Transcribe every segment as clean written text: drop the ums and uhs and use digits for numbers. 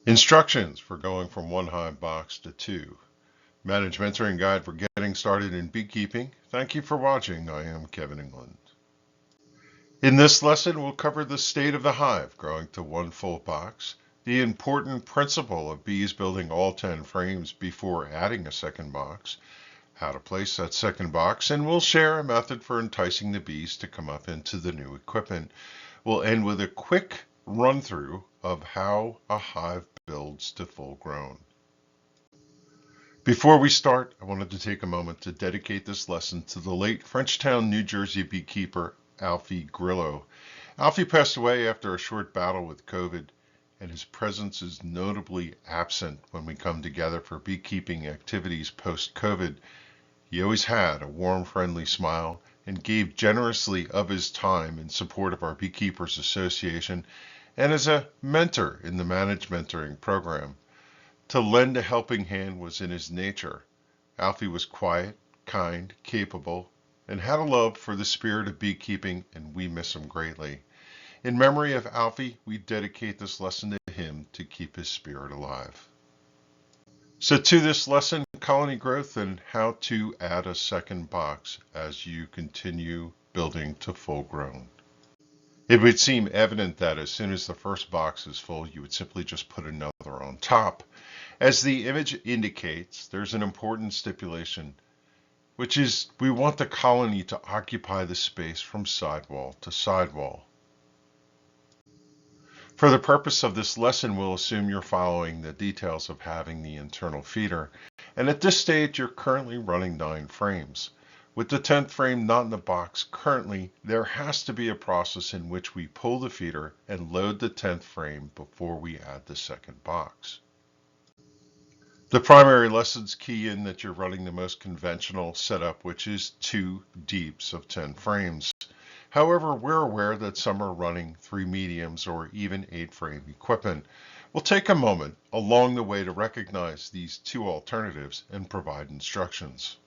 Instructions for going from one hive box to two. Manage mentoring guide for getting started in beekeeping. Thank you for watching. I am Kevin England. In this lesson, we'll cover the state of the hive growing to one full box, the important principle of bees building all 10 frames before adding a second box, how to place that second box, and we'll share a method for enticing the bees to come up into the new equipment. We'll end with a quick run-through of how a hive builds to full grown. Before we start, I wanted to take a moment to dedicate this lesson to the late Frenchtown, New Jersey beekeeper Alfie Grillo. Alfie passed away after a short battle with COVID, and his presence is notably absent when we come together for beekeeping activities post-COVID. He always had a warm, friendly smile and gave generously of his time in support of our Beekeepers Association and as a mentor in the Managed Mentoring program. To lend a helping hand was in his nature. Alfie was quiet, kind, capable, and had a love for the spirit of beekeeping, and we miss him greatly. In memory of Alfie, we dedicate this lesson to him to keep his spirit alive. So to this lesson, colony growth and how to add a second box as you continue building to full grown. It would seem evident that as soon as the first box is full, you would simply just put another on top. As the image indicates, there's an important stipulation, which is we want the colony to occupy the space from sidewall to sidewall. For the purpose of this lesson, we'll assume you're following the details of having the internal feeder, and at this stage you're currently running 9 frames. With the 10th frame not in the box currently, there has to be a process in which we pull the feeder and load the 10th frame before we add the second box. The primary lessons key in that you're running the most conventional setup, which is 2 deeps of 10 frames. However, we're aware that some are running 3 mediums or even 8 frame equipment. We'll take a moment along the way to recognize these 2 alternatives and provide instructions.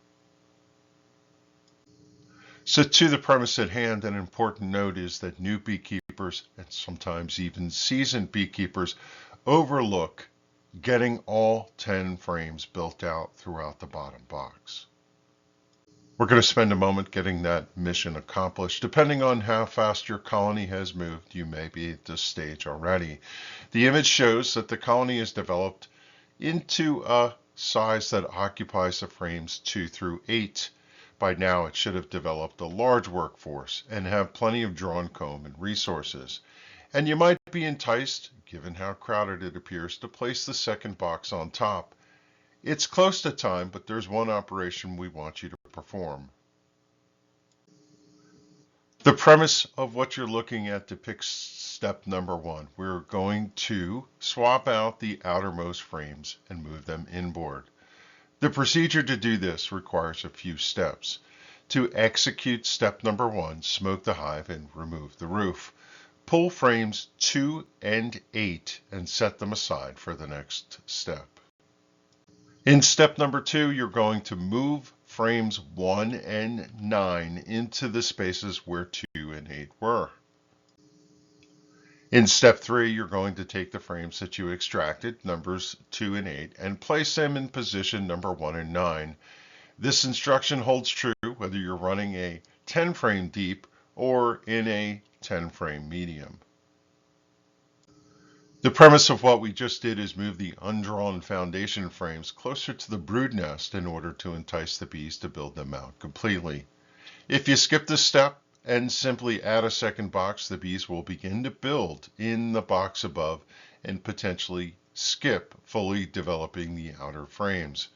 So to the premise at hand, an important note is that new beekeepers and sometimes even seasoned beekeepers overlook getting all 10 frames built out throughout the bottom box. We're going to spend a moment getting that mission accomplished. Depending on how fast your colony has moved, you may be at this stage already. The image shows that the colony is developed into a size that occupies the frames 2 through 8. By now, it should have developed a large workforce and have plenty of drawn comb and resources. And you might be enticed, given how crowded it appears, to place the second box on top. It's close to time, but there's one operation we want you to perform. The premise of what you're looking at depicts step number 1. We're going to swap out the outermost frames and move them inboard. The procedure to do this requires a few steps. To execute step number 1, smoke the hive and remove the roof. Pull frames 2 and 8 and set them aside for the next step. In step number 2, you're going to move frames 1 and 9 into the spaces where 2 and 8 were. In step 3, you're going to take the frames that you extracted, numbers 2 and 8, and place them in position number 1 and 9. This instruction holds true whether you're running a 10 frame deep or in a 10 frame medium. The premise of what we just did is move the undrawn foundation frames closer to the brood nest in order to entice the bees to build them out completely. If you skip this step and simply add a second box, the bees will begin to build in the box above and potentially skip fully developing the outer frames.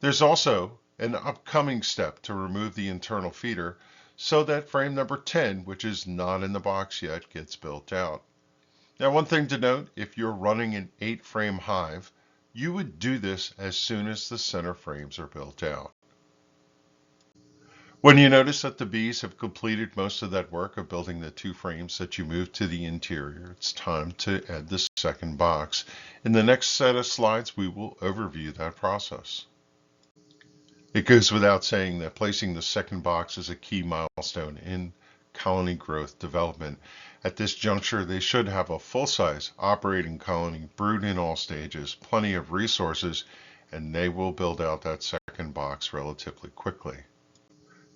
There's also an upcoming step to remove the internal feeder so that frame number 10, which is not in the box yet, gets built out. Now, one thing to note, if you're running an 8 frame hive, you would do this as soon as the center frames are built out. When you notice that the bees have completed most of that work of building the 2 frames that you moved to the interior, it's time to add the second box. In the next set of slides, we will overview that process. It goes without saying that placing the second box is a key milestone in colony growth development. At this juncture, they should have a full-size operating colony, brood in all stages, plenty of resources, and they will build out that second box relatively quickly.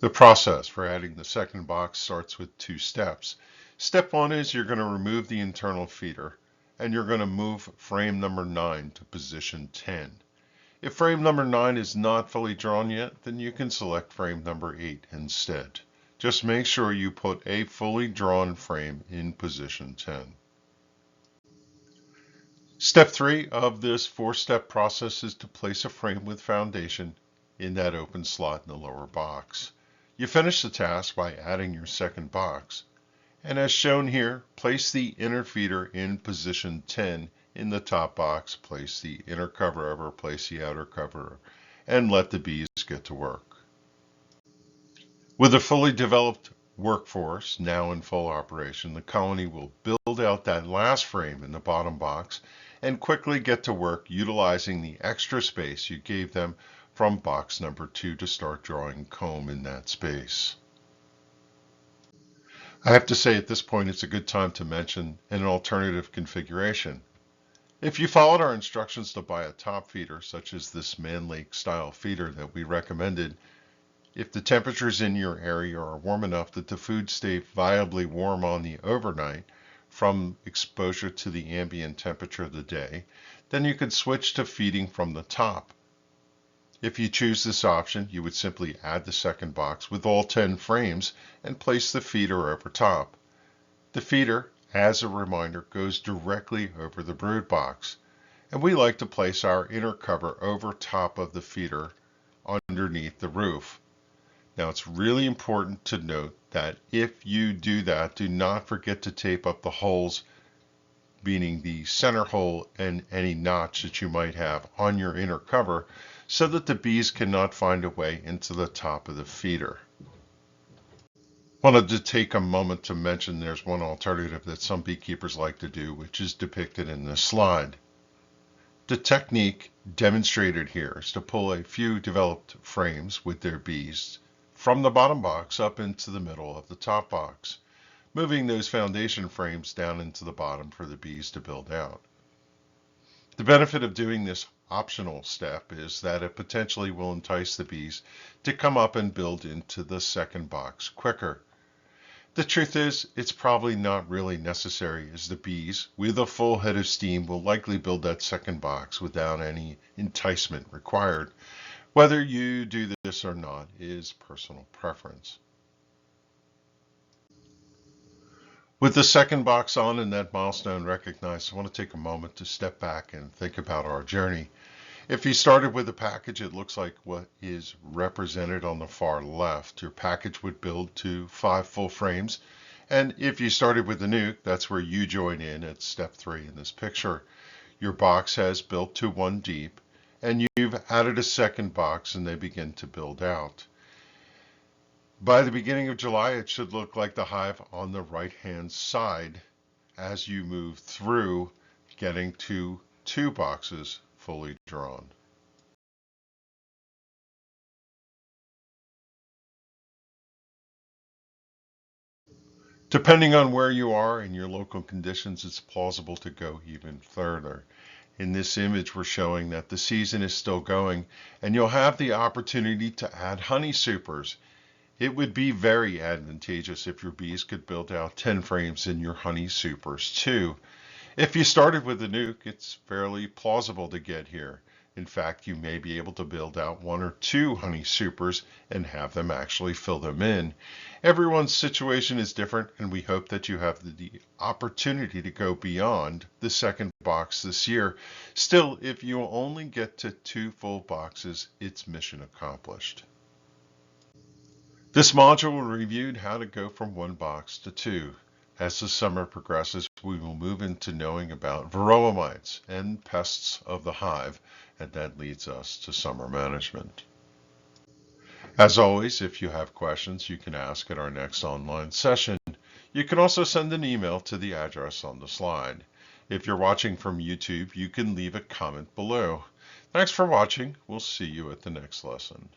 The process for adding the second box starts with 2 steps. Step 1 is you're going to remove the internal feeder, and you're going to move frame number 9 to position 10. If frame number 9 is not fully drawn yet, then you can select frame number 8 instead. Just make sure you put a fully drawn frame in position 10. Step 3 of this 4-step process is to place a frame with foundation in that open slot in the lower box. You finish the task by adding your second box, and as shown here, place the inner feeder in position 10 in the top box, place the inner cover over, place the outer cover, and let the bees get to work. With a fully developed workforce now in full operation, the colony will build out that last frame in the bottom box and quickly get to work utilizing the extra space you gave them from box number 2 to start drawing comb in that space. I have to say at this point it's a good time to mention an alternative configuration. If you followed our instructions to buy a top feeder, such as this Man Lake style feeder that we recommended, if the temperatures in your area are warm enough that the food stay viably warm on the overnight from exposure to the ambient temperature of the day, then you could switch to feeding from the top. If you choose this option, you would simply add the second box with all 10 frames and place the feeder over top. The feeder, as a reminder, goes directly over the brood box, and we like to place our inner cover over top of the feeder underneath the roof. Now it's really important to note that if you do that, do not forget to tape up the holes, meaning the center hole and any notch that you might have on your inner cover, so that the bees cannot find a way into the top of the feeder. Wanted to take a moment to mention there's one alternative that some beekeepers like to do, which is depicted in this slide. The technique demonstrated here is to pull a few developed frames with their bees from the bottom box up into the middle of the top box, moving those foundation frames down into the bottom for the bees to build out. The benefit of doing this optional step is that it potentially will entice the bees to come up and build into the second box quicker. The truth is, it's probably not really necessary, as the bees, with a full head of steam, will likely build that second box without any enticement required. Whether you do this or not is personal preference. With the second box on and that milestone recognized, I want to take a moment to step back and think about our journey. If you started with a package, it looks like what is represented on the far left. Your package would build to 5 full frames. And if you started with the nuke, that's where you join in at step 3 in this picture. Your box has built to 1 deep, and you've added a second box and they begin to build out. By the beginning of July, it should look like the hive on the right-hand side as you move through, getting to 2 boxes fully drawn. Depending on where you are in your local conditions, it's plausible to go even further. In this image, we're showing that the season is still going, and you'll have the opportunity to add honey supers. It would be very advantageous if your bees could build out 10 frames in your honey supers too. If you started with the nuke, it's fairly plausible to get here. In fact, you may be able to build out 1 or 2 honey supers and have them actually fill them in. Everyone's situation is different, and we hope that you have the opportunity to go beyond the second box this year. Still, if you only get to 2 full boxes, it's mission accomplished. This module reviewed how to go from 1 box to 2. As the summer progresses, we will move into knowing about varroa mites and pests of the hive, and that leads us to summer management. As always, if you have questions, you can ask at our next online session. You can also send an email to the address on the slide. If you're watching from YouTube, you can leave a comment below. Thanks for watching. We'll see you at the next lesson.